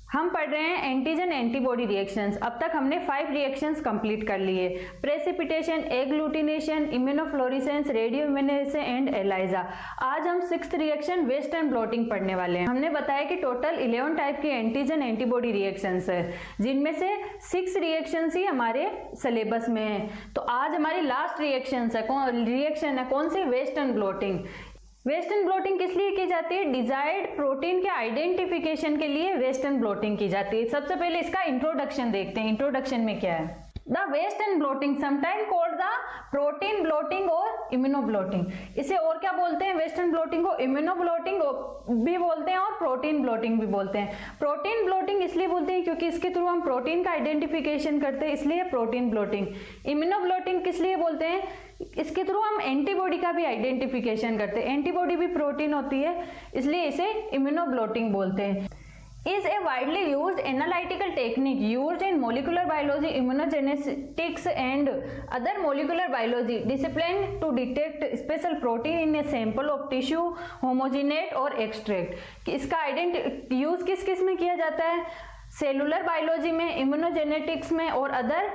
हम पढ़ रहे हैं एंटीजन एंटीबॉडी रिएक्शंस। अब तक हमने 5 रिएक्शंस कंप्लीट कर लिए, precipitation, agglutination, immunofluorescence, radioimmunoassay and ELISA. आज हम 6th रिएक्शन वेस्टर्न ब्लॉटिंग पढ़ने वाले हैं। हमने बताया कि टोटल 11 टाइप के एंटीजन एंटीबॉडी रिएक्शंस है, जिनमें से 6 रिएक्शंस ही हमारे सिलेबस में है। तो आज हमारी लास्ट रिएक्शन है कौन सी? Western blotting. वेस्टर्न ब्लॉटिंग किस लिए की जाती है? डिजायर्ड प्रोटीन के आइडेंटिफिकेशन के लिए वेस्टर्न ब्लॉटिंग की जाती है। सबसे पहले इसका इंट्रोडक्शन देखते हैं। इंट्रोडक्शन में क्या है? The western blotting sometime called the protein blotting और इम्यूनोब्लॉटिंग। इसे और क्या बोलते हैं? वेस्टर्न ब्लॉटिंग को इम्यूनोब्लॉटिंग भी बोलते हैं और प्रोटीन ब्लॉटिंग भी बोलते हैं। प्रोटीन ब्लॉटिंग इसलिए बोलते हैं क्योंकि इसके थ्रू हम प्रोटीन का आइडेंटिफिकेशन करते हैं, इसलिए प्रोटीन ब्लॉटिंग। इम्यूनोब्लॉटिंग किस लिए बोलते हैं? इसके थ्रू हम एंटीबॉडी का भी आइडेंटिफिकेशन करते हैं। एंटीबॉडी भी प्रोटीन होती है, इसलिए इसे इम्यूनोब्लॉटिंग बोलते हैं। is a widely used analytical technique used in molecular biology, immunogenetics and other molecular biology discipline to detect special protein in a sample of tissue, homogenate और extract। इसका यूज किस किस में किया जाता है? सेलुलर बायोलॉजी में, इम्यूनोजेनेटिक्स में और अदर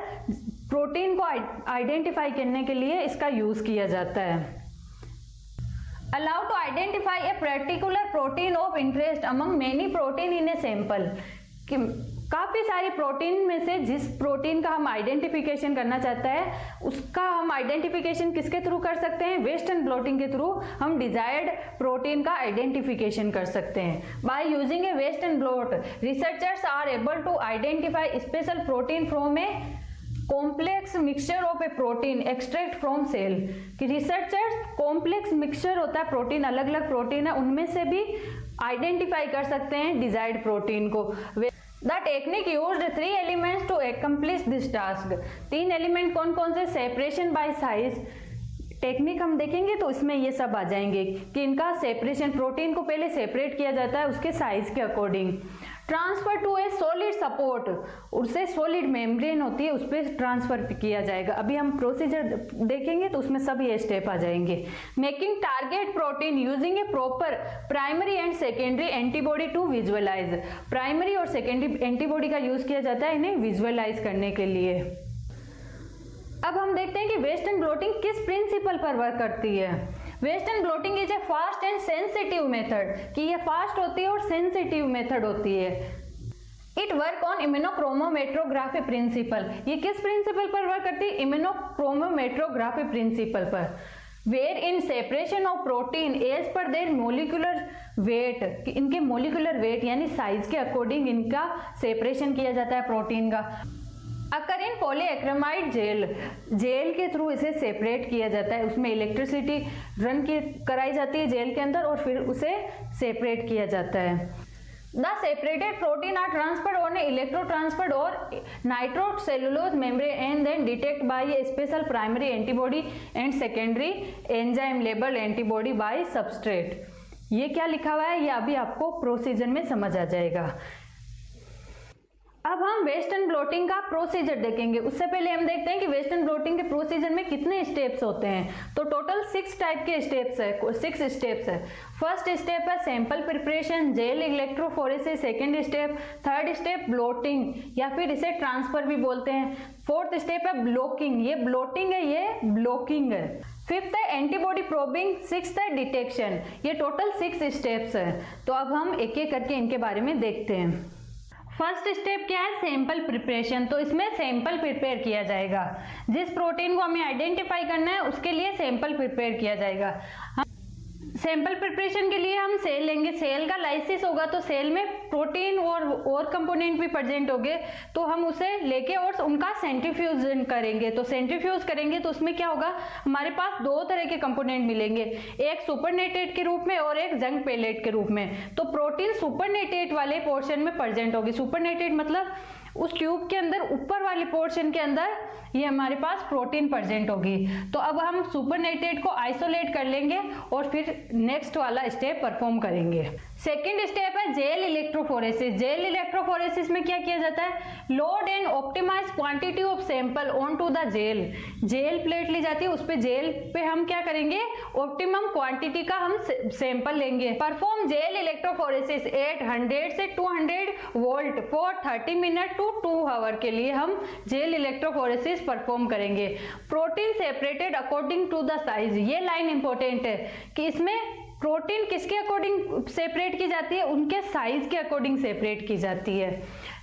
प्रोटीन को आइडेंटिफाई करने के लिए इसका यूज किया जाता है। Allow to identify a particular protein of interest among many protein in a sample। काफी सारी प्रोटीन में से जिस प्रोटीन का हम आइडेंटिफिकेशन करना चाहता है, उसका हम आइडेंटिफिकेशन किसके थ्रू कर सकते हैं? वेस्टर्न ब्लॉटिंग के थ्रू हम डिजायर्ड प्रोटीन का आइडेंटिफिकेशन कर सकते हैं। By using a western blot, researchers are able to identify special protein from a complex mixture of a protein extract from cell. कि रिसर्चर्स कॉम्प्लेक्स मिक्सचर होता है protein, अलग अलग प्रोटीन है, उनमें से भी आइडेंटिफाई कर सकते हैं डिजायर्ड प्रोटीन को। The technique used 3 elements to accomplish this task. 3 element कौन कौन से? सेपरेशन बाय साइज टेक्निक हम देखेंगे तो इसमें ये सब आ जाएंगे कि इनका सेपरेशन, प्रोटीन को पहले सेपरेट किया जाता है उसके साइज के according. Transfer to a solid support, उससे सॉलिड मेम्ब्रेन होती है उस पर ट्रांसफर किया जाएगा। अभी हम प्रोसीजर देखेंगे तो उसमें सब ये स्टेप आ जाएंगे। Making target protein using a proper primary and secondary antibody to visualise. Primary और सेकेंडरी एंटीबॉडी का यूज किया जाता है इन्हें विजुअलाइज करने के लिए। अब हम देखते हैं कि वेस्टर्न ब्लॉटिंग किस प्रिंसिपल पर वर्क करती है। Western blotting is a fast and sensitive method, कि ये फास्ट होती है और सेंसिटिव मेथड होती है। It work on immunochromatography principle. ये किस प्रिंसिपल पर वर्क करती है? इम्यूनोक्रोमोमेट्रोग्राफी प्रिंसिपल पर। Where in separation of protein as per their molecular weight, इनके मोलिकुलर वेट यानी साइज के अकॉर्डिंग इनका सेपरेशन किया जाता है प्रोटीन का। Occur in polyacrylamide gel, gel के थ्रू इसे सेपरेट किया जाता है, उसमें इलेक्ट्रिसिटी रन कराई जाती है जेल के अंदर और फिर उसे सेपरेट किया जाता है। The separated protein are transferred on electro transferred और nitrocellulose membrane and then detect by a special primary antibody and secondary enzyme label antibody by substrate. ये क्या लिखा हुआ है ये अभी आपको प्रोसीजर में समझ आ जाएगा। अब हम वेस्टर्न ब्लॉटिंग का प्रोसीजर देखेंगे। उससे पहले हम देखते हैं कि वेस्टर्न ब्लॉटिंग के प्रोसीजर में कितने स्टेप्स होते हैं। तो टोटल 6 टाइप के स्टेप्स है, 6 स्टेप्स है। फर्स्ट स्टेप है sample preparation, gel electrophoresis, second step, third step blotting या फिर इसे ट्रांसफर भी बोलते हैं। फोर्थ स्टेप है ब्लॉकिंग, ये ब्लॉटिंग है, ये ब्लॉकिंग है। फिफ्थ है एंटीबॉडी प्रोबिंग, सिक्स्थ है डिटेक्शन। ये टोटल 6 स्टेप्स है। तो अब हम एक एक करके इनके बारे में देखते हैं। फर्स्ट स्टेप क्या है? Sample preparation. तो इसमें सैंपल प्रिपेयर किया जाएगा, जिस प्रोटीन को हमें आइडेंटिफाई करना है उसके लिए सैंपल प्रिपेयर किया जाएगा। सैंपल प्रिपरेशन के लिए हम सेल लेंगे, सेल का लाइसिस होगा तो सेल में प्रोटीन और कंपोनेंट भी प्रेजेंट होंगे, तो हम उसे लेके और उनका सेंट्रीफ्यूजन करेंगे। तो सेंट्रीफ्यूज करेंगे तो उसमें क्या होगा, हमारे पास 2 तरह के कंपोनेंट मिलेंगे, एक सुपरनेटेड के रूप में और एक जंग पेलेट के रूप में। तो प्रोटीन सुपरनेटेड वाले पोर्शन में प्रेजेंट होगी। सुपरनेटेड मतलब उस ट्यूब के अंदर ऊपर वाली पोर्शन के अंदर ये हमारे पास प्रोटीन प्रेजेंट होगी। तो अब हम सुपरनेटेड को आइसोलेट कर लेंगे और फिर नेक्स्ट वाला स्टेप परफॉर्म करेंगे। सेकेंड स्टेप है जेल इलेक्ट्रोफोरेसिस। जेल इलेक्ट्रोफोरेसिस में क्या किया जाता है, load and optimise quantity of sample onto the gel. Gel plate ली जाती है, उस पे जेल पे हम क्या करेंगे, ऑप्टिमम क्वांटिटी का हम सैंपल लेंगे। परफॉर्म जेल इलेक्ट्रोफोरेसिस एट 100 से 200 volt for 30 minute to 2 hour के लिए हम जेल इलेक्ट्रोफोरेसिस परफॉर्म करेंगे। Protein separated according to the size. ये लाइन इंपॉर्टेंट है कि इसमें प्रोटीन किसके अकॉर्डिंग सेपरेट की जाती है, उनके साइज के अकॉर्डिंग सेपरेट की जाती है।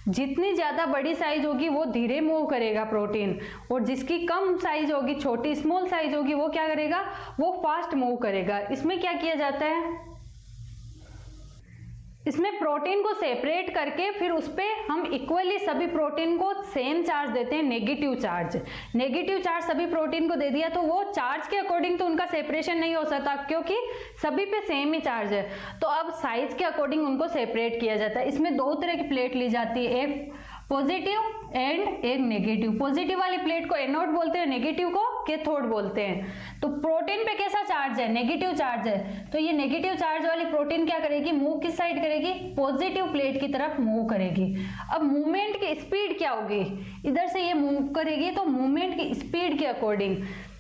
जितनी ज्यादा बड़ी साइज होगी वो धीरे मूव करेगा प्रोटीन, और जिसकी कम साइज होगी, छोटी स्मॉल साइज होगी, वो क्या करेगा, वो फास्ट मूव करेगा। इसमें क्या किया जाता है, इसमें प्रोटीन को सेपरेट करके फिर उस पे हम इक्वली सभी प्रोटीन को सेम चार्ज देते हैं, नेगेटिव चार्ज। नेगेटिव चार्ज सभी प्रोटीन को दे दिया तो वो चार्ज के अकॉर्डिंग तो उनका सेपरेशन नहीं हो सकता, क्योंकि सभी पे सेम ही चार्ज है। तो अब साइज के अकॉर्डिंग उनको सेपरेट किया जाता है। इसमें दो तरह की प्लेट ली जाती है, एक पॉजिटिव एंड एक नेगेटिव। पॉजिटिव वाली प्लेट को एनोड बोलते हैं, नेगेटिव को कैथोड बोलते हैं। तो प्रोटीन पे कैसा चार्ज है, नेगेटिव चार्ज है, तो ये नेगेटिव चार्ज वाली प्रोटीन क्या करेगी, मूव किस साइड करेगी, पॉजिटिव प्लेट की तरफ मूव करेगी। अब मूवमेंट की स्पीड क्या होगी, इधर से ये मूव करेगी, तो मूवमेंट की स्पीड के अकॉर्डिंग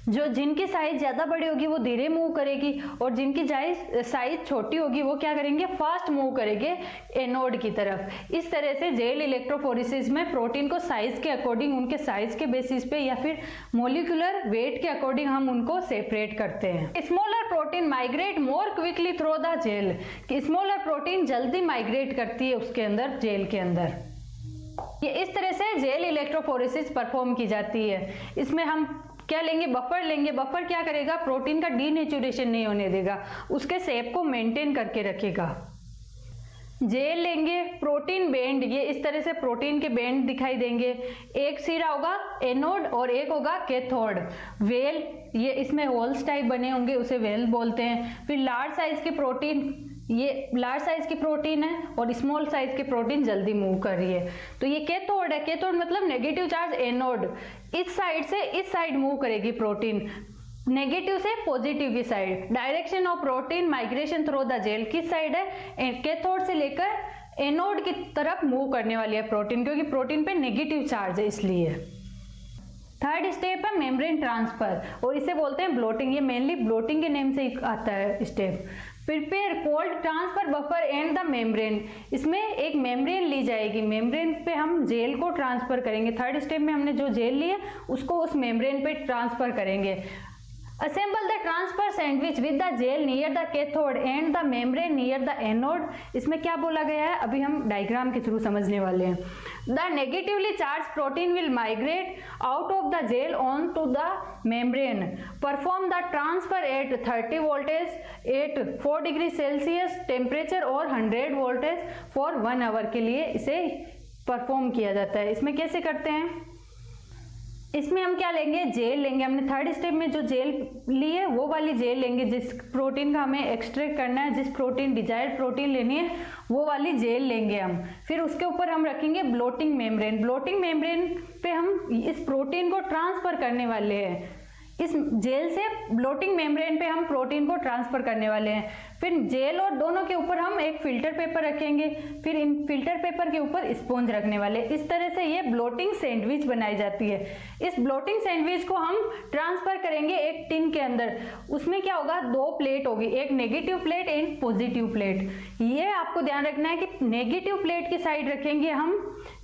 जो जिनकी साइज ज्यादा बड़ी होगी वो धीरे मूव करेगी, और जिनकी साइज छोटी होगी वो क्या करेंगे, फास्ट मूव करेंगे एनोड की तरफ। इस तरह से जेल इलेक्ट्रोफोरेसिस में प्रोटीन को साइज के अकॉर्डिंग, उनके साइज के बेसिस पे या फिर मोलिकुलर वेट के अकॉर्डिंग हम उनको सेपरेट करते हैं। Smaller protein migrate more quickly through the gel. Smaller protein जल्दी माइग्रेट करती है उसके अंदर, जेल के अंदर। ये इस तरह से जेल इलेक्ट्रोफोरेसिस परफॉर्म की जाती है। इसमें हम क्या लेंगे, बफर लेंगे। बफर क्या करेगा, प्रोटीन का डीनेचुरेशन नहीं होने देगा, उसके शेप को मेंटेन करके रखेगा। जेल लेंगे, प्रोटीन बेंड, ये इस तरह से प्रोटीन के बेंड दिखाई देंगे। एक सिरा होगा एनोड और एक होगा कैथोड। वेल, ये इसमें होल्स टाइप बने होंगे, उसे वेल बोलते हैं। फिर लार्ज साइज के प्रोटीन, ये लार्ज साइज की प्रोटीन है और स्मॉल साइज की प्रोटीन जल्दी मूव कर रही है, तो ये कैथोड है। कैथोड मतलब नेगेटिव चार्ज एनोड, इस साइड से इस साइड मूव करेगी प्रोटीन, नेगेटिव से पॉजिटिव की side. Direction of protein migration through the gel किस साइड है, कैथोड से लेकर एनोड की तरफ मूव करने वाली है प्रोटीन, क्योंकि प्रोटीन पे नेगेटिव चार्ज है इसलिए। थर्ड स्टेप है मेम्ब्रेन ट्रांसफर, और इसे बोलते हैं ब्लोटिंग। ये मेनली ब्लोटिंग के नेम से ही आता है step. Prepare cold transfer buffer and the membrane. इसमें एक मेम्ब्रेन ली जाएगी, मेम्ब्रेन पे हम जेल को ट्रांसफर करेंगे। थर्ड स्टेप में हमने जो जेल ली है उसको उस मेम्ब्रेन पे ट्रांसफर करेंगे। Assemble the transfer sandwich with the gel near the cathode and the membrane near the anode। इसमें क्या बोला गया है, अभी हम डायग्राम के थ्रू समझने वाले हैं। The negatively charged protein will migrate out of the gel onto the membrane. Perform the transfer at 30 voltage at 4 degree Celsius temperature और 100 वोल्टेज फॉर 1 आवर के लिए इसे परफॉर्म किया जाता है। इसमें कैसे करते हैं, इसमें हम क्या लेंगे, जेल लेंगे। हमने थर्ड स्टेप में जो जेल ली है वो वाली जेल लेंगे, जिस प्रोटीन का हमें एक्सट्रैक्ट करना है, जिस प्रोटीन डिजायर्ड प्रोटीन लेनी है वो वाली जेल लेंगे हम। फिर उसके ऊपर हम रखेंगे ब्लोटिंग मेम्ब्रेन। ब्लोटिंग मेम्ब्रेन पे हम इस प्रोटीन को ट्रांसफर करने वाले हैं, इस जेल से ब्लोटिंग मेम्ब्रेन पे हम प्रोटीन को ट्रांसफर करने वाले हैं। फिर जेल और दोनों के ऊपर हम एक फिल्टर पेपर रखेंगे, फिर इन फिल्टर पेपर के ऊपर स्पॉन्ज रखने वाले। इस तरह से ये ब्लोटिंग सैंडविच बनाई जाती है। इस ब्लोटिंग सैंडविच को हम ट्रांसफर करेंगे एक टिन के अंदर। उसमें क्या होगा, 2 प्लेट होगी, एक negative plate and positive plate. ये आपको ध्यान रखना है कि नेगेटिव प्लेट की साइड रखेंगे हम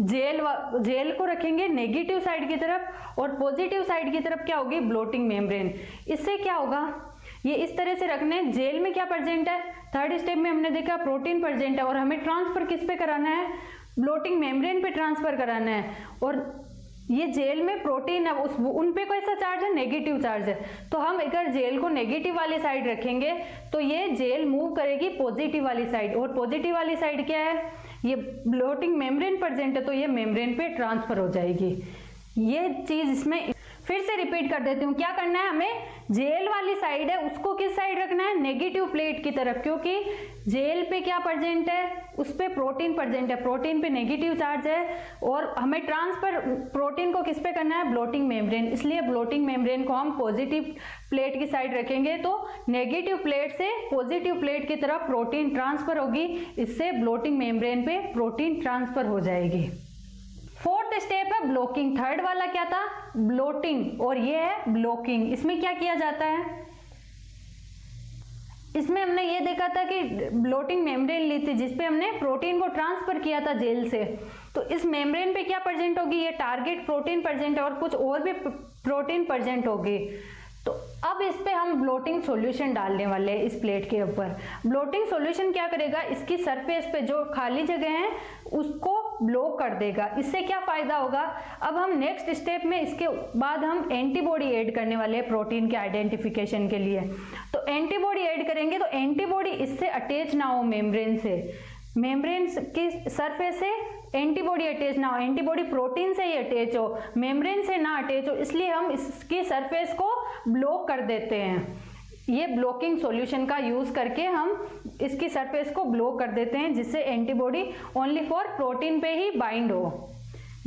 जेल को रखेंगे नेगेटिव साइड की तरफ, और पॉजिटिव साइड की तरफ क्या होगी, ब्लोटिंग मेम्ब्रेन। इससे क्या होगा, ये इस तरह से रखने। जेल में क्या प्रेजेंट है, थर्ड स्टेप में हमने देखा प्रोटीन प्रेजेंट है, और हमें ट्रांसफर किस पे कराना है, ब्लोटिंग मेम्ब्रेन पे ट्रांसफर कराना है। और ये जेल में प्रोटीन है, उन पे कैसा चार्ज है, नेगेटिव चार्ज है। तो हम अगर जेल को नेगेटिव वाली साइड रखेंगे तो ये जेल मूव करेगी पॉजिटिव वाली साइड, और पॉजिटिव वाली साइड क्या है, ये ब्लोटिंग मेम्ब्रेन प्रेजेंट है, तो ये मेम्ब्रेन पे ट्रांसफर हो जाएगी। ये चीज इसमें फिर से रिपीट कर देती हूँ, क्या करना है हमें, जेल वाली साइड है उसको किस साइड रखना है, नेगेटिव प्लेट की तरफ, क्योंकि जेल पे क्या प्रेजेंट है, उस पे प्रोटीन प्रेजेंट है, प्रोटीन पे नेगेटिव चार्ज है और हमें ट्रांसफर प्रोटीन को किस पे करना है, ब्लोटिंग मेम्ब्रेन, इसलिए ब्लोटिंग मेम्ब्रेन को हम पॉजिटिव प्लेट की साइड रखेंगे तो नेगेटिव प्लेट से पॉजिटिव प्लेट की तरफ प्रोटीन ट्रांसफर होगी, इससे ब्लोटिंग मेम्ब्रेन पे प्रोटीन ट्रांसफर हो जाएगी। फोर्थ स्टेप है ब्लॉकिंग। थर्ड वाला क्या था, ब्लोटिंग, और ये है ब्लॉकिंग। इसमें क्या किया जाता है, इसमें हमने ये देखा था कि ब्लोटिंग मेम्ब्रेन ली थी जिसपे हमने प्रोटीन को ट्रांसफर किया था जेल से, तो इस मेम्ब्रेन पे क्या प्रेजेंट होगी, ये टारगेट प्रोटीन प्रेजेंट है और कुछ और भी प्रोटीन प्रेजेंट होगी। तो अब इस पे हम ब्लोटिंग सॉल्यूशन डालने वाले हैं इस प्लेट के ऊपर। ब्लोटिंग सॉल्यूशन क्या करेगा, इसकी सरफेस पे जो खाली जगह है उसको ब्लॉक कर देगा। इससे क्या फायदा होगा, अब हम नेक्स्ट स्टेप में इसके बाद हम एंटीबॉडी ऐड करने वाले हैं प्रोटीन के आइडेंटिफिकेशन के लिए। तो एंटीबॉडी ऐड करेंगे तो एंटीबॉडी इससे अटैच ना हो मेम्ब्रेन से, मेम्ब्रेन की सरफेस से एंटीबॉडी अटैच ना हो, एंटीबॉडी प्रोटीन से ही अटैच हो, मेम्ब्रेन से ना अटैच हो, इसलिए हम इसकी सरफेस को ब्लॉक कर देते हैं। ये ब्लॉकिंग सॉल्यूशन का यूज करके हम इसकी सरफेस को ब्लॉक कर देते हैं जिससे एंटीबॉडी ओनली फॉर प्रोटीन पे ही बाइंड हो।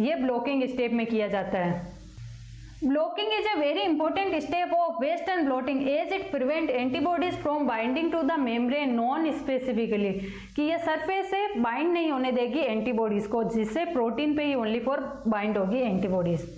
ये ब्लॉकिंग स्टेप में किया जाता है। Blocking is a very important step of Western blotting as it prevent antibodies from binding to the membrane non-specifically, कि ये सरफेस से बाइंड नहीं होने देगी एंटीबॉडीज को, जिससे प्रोटीन पे ही ओनली फॉर बाइंड होगी antibodies.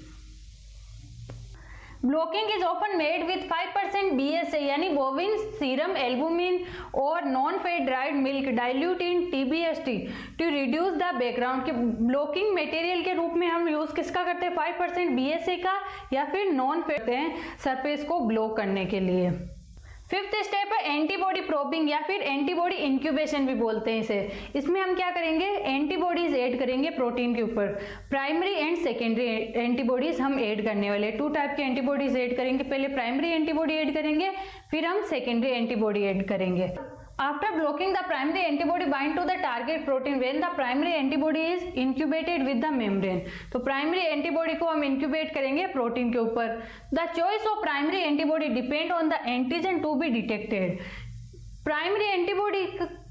Blocking is often made with 5% BSA यानी बोविन सीरम एल्बुमिन और non fat dried milk dilute in TBST to reduce the background. के ब्लॉकिंग मटेरियल के रूप में हम यूज किसका करते हैं, 5% BSA का या फिर नॉन फैट हैं सरफेस को ब्लॉक करने के लिए। फिफ्थ स्टेप है एंटीबॉडी प्रोबिंग या फिर एंटीबॉडी इंक्यूबेशन भी बोलते हैं इसे। इसमें हम क्या करेंगे, एंटीबॉडीज ऐड करेंगे प्रोटीन के ऊपर। प्राइमरी एंड सेकेंडरी एंटीबॉडीज हम ऐड करने वाले, 2 टाइप के एंटीबॉडीज ऐड करेंगे। पहले प्राइमरी एंटीबॉडी ऐड करेंगे, फिर हम सेकेंडरी एंटीबॉडी ऐड करेंगे। After blocking the primary antibody bind to the target protein when the primary antibody is incubated with the membrane। तो प्राइमरी एंटीबॉडी को हम इंक्यूबेट करेंगे प्रोटीन के ऊपर। The choice of primary antibody depend on the antigen to be detected। Primary antibody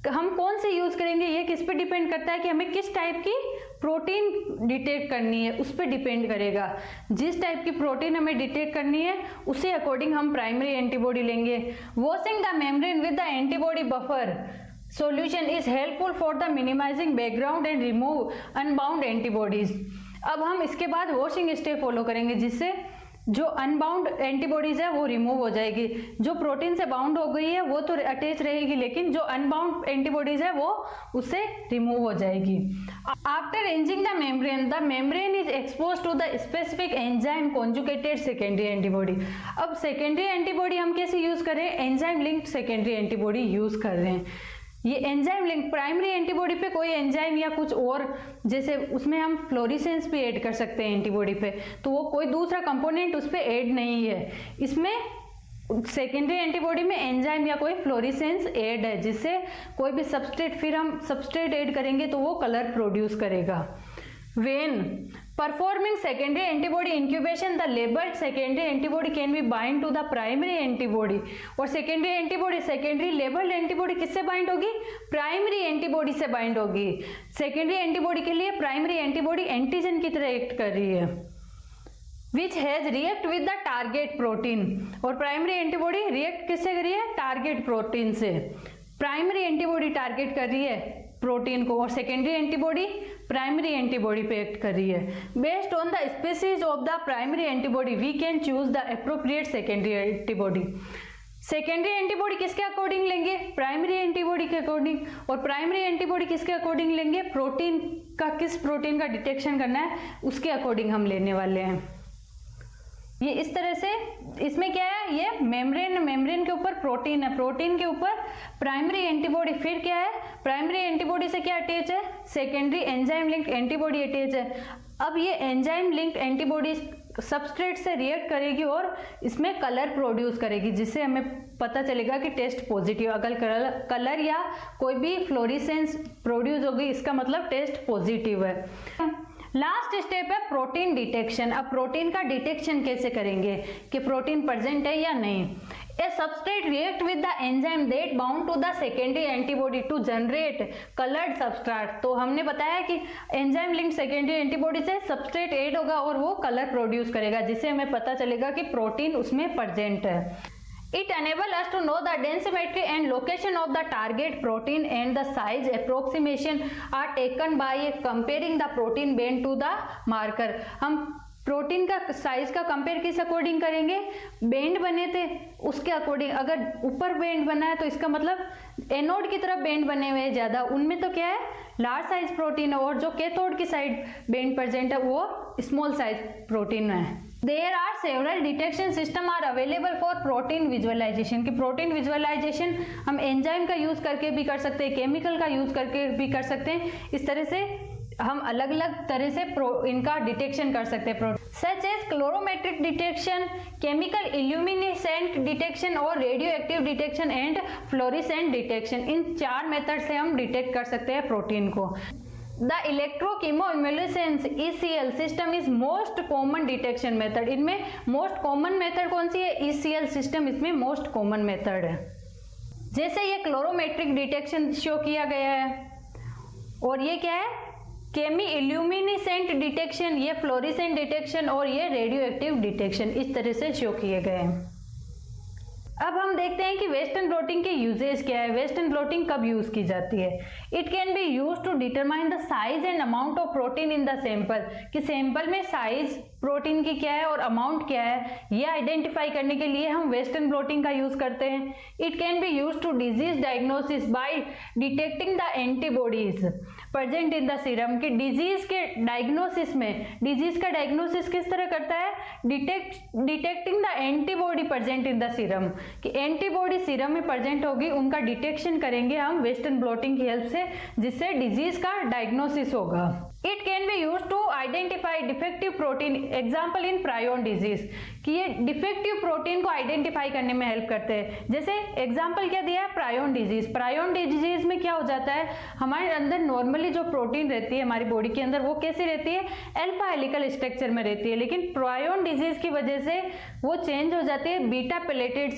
हम कौन से use करेंगे ये किस पे डिपेंड करता है कि हमें किस टाइप की प्रोटीन डिटेक्ट करनी है, उस पर डिपेंड करेगा। जिस टाइप की प्रोटीन हमें डिटेक्ट करनी है उसी अकॉर्डिंग हम प्राइमरी एंटीबॉडी लेंगे। Washing the membrane with the antibody buffer solution is helpful for the minimising background and remove unbound antibodies. अब हम इसके बाद वॉशिंग स्टेप फॉलो करेंगे जिससे जो अनबाउंड एंटीबॉडीज है वो रिमूव हो जाएगी। जो प्रोटीन से बाउंड हो गई है वो तो अटैच रहेगी, लेकिन जो अनबाउंड एंटीबॉडीज है वो उससे रिमूव हो जाएगी। After rinsing the membrane is expose to the specific enzyme conjugated secondary antibody. अब सेकेंडरी एंटीबॉडी हम कैसे यूज कर रहे हैं, enzyme linked secondary antibody use कर रहे हैं। ये एंजाइम लिंक प्राइमरी एंटीबॉडी पे कोई एंजाइम या कुछ और, जैसे उसमें हम फ्लोरिसेंस भी ऐड कर सकते हैं एंटीबॉडी पे, तो वो कोई दूसरा कंपोनेंट उस पर ऐड नहीं है। इसमें सेकेंडरी एंटीबॉडी में एंजाइम या कोई फ्लोरिसेंस ऐड है जिससे कोई भी सबस्ट्रेट, फिर हम सबस्ट्रेट ऐड करेंगे तो वो कलर प्रोड्यूस करेगा। When performing secondary antibody incubation the labeled secondary antibody can be bind to the primary antibody। और secondary antibody, secondary labeled antibody किससे bind होगी, primary antibody से bind होगी। secondary antibody के लिए primary antibody antigen की तरह act कर रही है which has react with the target protein। और primary antibody react किससे कर रही है, target protein से। primary antibody target कर रही है प्रोटीन को और सेकेंडरी एंटीबॉडी प्राइमरी एंटीबॉडी पे एक्ट कर रही है। Based on the species of the primary antibody we can choose the appropriate secondary antibody. Secondary antibody किसके अकॉर्डिंग लेंगे, प्राइमरी एंटीबॉडी के अकॉर्डिंग। और प्राइमरी एंटीबॉडी किसके अकॉर्डिंग लेंगे, प्रोटीन का, किस प्रोटीन का डिटेक्शन करना है उसके अकॉर्डिंग हम लेने वाले हैं। ये इस तरह से, इसमें क्या है, ये मेम्ब्रेन के ऊपर प्रोटीन है, प्रोटीन के ऊपर प्राइमरी एंटीबॉडी, फिर क्या है, प्राइमरी एंटीबॉडी से क्या अटैच है, secondary enzyme linked antibody attach है। अब ये एंजाइम लिंक्ड एंटीबॉडी सबस्ट्रेट से रिएक्ट करेगी और इसमें कलर प्रोड्यूस करेगी जिससे हमें पता चलेगा कि टेस्ट पॉजिटिव। अगर कलर या कोई भी फ्लोरिसेंस प्रोड्यूस होगी इसका मतलब टेस्ट पॉजिटिव है। लास्ट स्टेप है प्रोटीन डिटेक्शन। अब प्रोटीन का डिटेक्शन कैसे करेंगे कि प्रोटीन प्रेजेंट है या नहीं। A substrate react with the enzyme that bound to the secondary antibody to generate colored substrate। तो हमने बताया कि एंजाइम लिंक सेकेंडरी एंटीबॉडी से सबस्ट्रेट ऐड होगा और वो कलर प्रोड्यूस करेगा, जिससे हमें पता चलेगा कि प्रोटीन उसमें प्रेजेंट है। It enables us to know the densimetry and location of the target protein, and the size approximation are taken by comparing the protein band to the marker। हम protein का साइज का compare किस according करेंगे, bend बने थे उसके according. अगर ऊपर बेंड बना है तो इसका मतलब एनोड की तरफ बेंड बने हुए हैं ज्यादा, उनमें तो क्या है लार्ज साइज प्रोटीन है, और जो कैथोड की साइड बेंड प्रेजेंट है वो स्मॉल साइज प्रोटीन है। There are several detection system are available for protein visualization। कि प्रोटीन विजुअलाइजेशन हम एंजाइम का यूज करके भी कर सकते हैं, केमिकल का यूज करके भी कर सकते हैं। इस तरह से हम अलग अलग तरह से इनका डिटेक्शन कर सकते हैं। Such as colorimetric detection, chemiluminescent detection और radioactive detection and fluorescent detection. इन 4 मेथड से हम डिटेक्ट कर सकते हैं प्रोटीन को। The electrochemiluminescence ECL system is most common detection method. इनमें मोस्ट कॉमन मेथड कौन सी है, ECL सिस्टम इसमें मोस्ट कॉमन मेथड है। जैसे ये क्लोरोमेट्रिक डिटेक्शन शो किया गया है, और ये क्या है केमी इल्यूमिनेसेंट डिटेक्शन, ये फ्लोरिसेंट डिटेक्शन और ये रेडियो एक्टिव डिटेक्शन, इस तरह से शो किए गए हैं। अब हम देखते हैं कि वेस्टर्न ब्लोटिंग के यूजेस क्या है, वेस्टर्न ब्लोटिंग कब यूज की जाती है। It can be use to determine the size and amount of protein in the sample. कि सैंपल में साइज प्रोटीन की क्या है और अमाउंट क्या है, ये आइडेंटिफाई करने के लिए हम वेस्टर्न ब्लोटिंग का यूज करते हैं। It can be use to disease diagnosis by detecting the antibodies present in the serum. कि डिजीज के डायग्नोसिस में, डिजीज का डायग्नोसिस किस तरह करता है, detecting the antibody present in the serum. कि एंटीबॉडी सीरम में प्रेजेंट होगी, उनका डिटेक्शन करेंगे हम वेस्टर्न ब्लोटिंग की हेल्प से, जिससे डिजीज का डायग्नोसिस होगा। It can be use to identify defective protein, example in prion disease. कि ये डिफेक्टिव प्रोटीन को आइडेंटिफाई करने में हेल्प करते हैं। जैसे एग्जाम्पल क्या दिया है, प्रायोन डिजीज। प्रायोन डिजीज में क्या हो जाता है, हमारे अंदर नॉर्मली जो प्रोटीन रहती है हमारी बॉडी के अंदर वो कैसी रहती है, अल्फा हेलिकल स्ट्रक्चर में रहती है, लेकिन प्रायोन डिजीज की वजह से वो चेंज हो जाती है बीटा पैलेटेड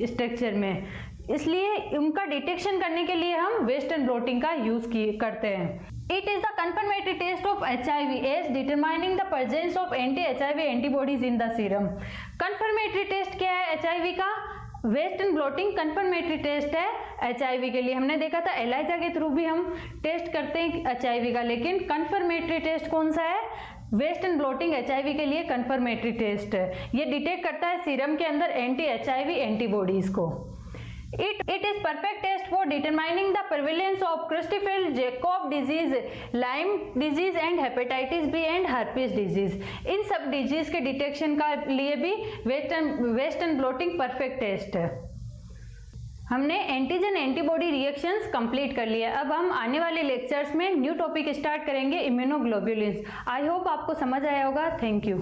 स्ट्रक्चर में। इसलिए उनका डिटेक्शन करने के लिए हम वेस्टर्न ब्लोटिंग का यूज करते हैं। It is the confirmatory test of HIV as determining the presence of anti-HIV antibodies in the serum। confirmatory test क्या है HIV का, वेस्टर्न ब्लोटिंग confirmatory टेस्ट है HIV के लिए। हमने देखा था एलाइजा के थ्रू भी हम टेस्ट करते हैं HIV का, लेकिन confirmatory टेस्ट कौन सा है, वेस्टर्न ब्लोटिंग HIV के लिए confirmatory टेस्ट है। ये डिटेक्ट करता है सीरम के अंदर anti-HIV एंटीबॉडीज को। It is perfect test for determining the prevalence of Creutzfeldt-Jakob disease, Lyme disease and hepatitis B and herpes disease। इन सब डिजीज के डिटेक्शन का लिए भी वेस्टर्न ब्लोटिंग परफेक्ट टेस्ट है। हमने एंटीजन एंटीबॉडी रिएक्शंस कंप्लीट कर लिया। अब हम आने वाले लेक्चर्स में न्यू टॉपिक स्टार्ट करेंगे, इम्यूनोग्लोबुलिन्स। आई होप आपको समझ आया होगा। Thank you.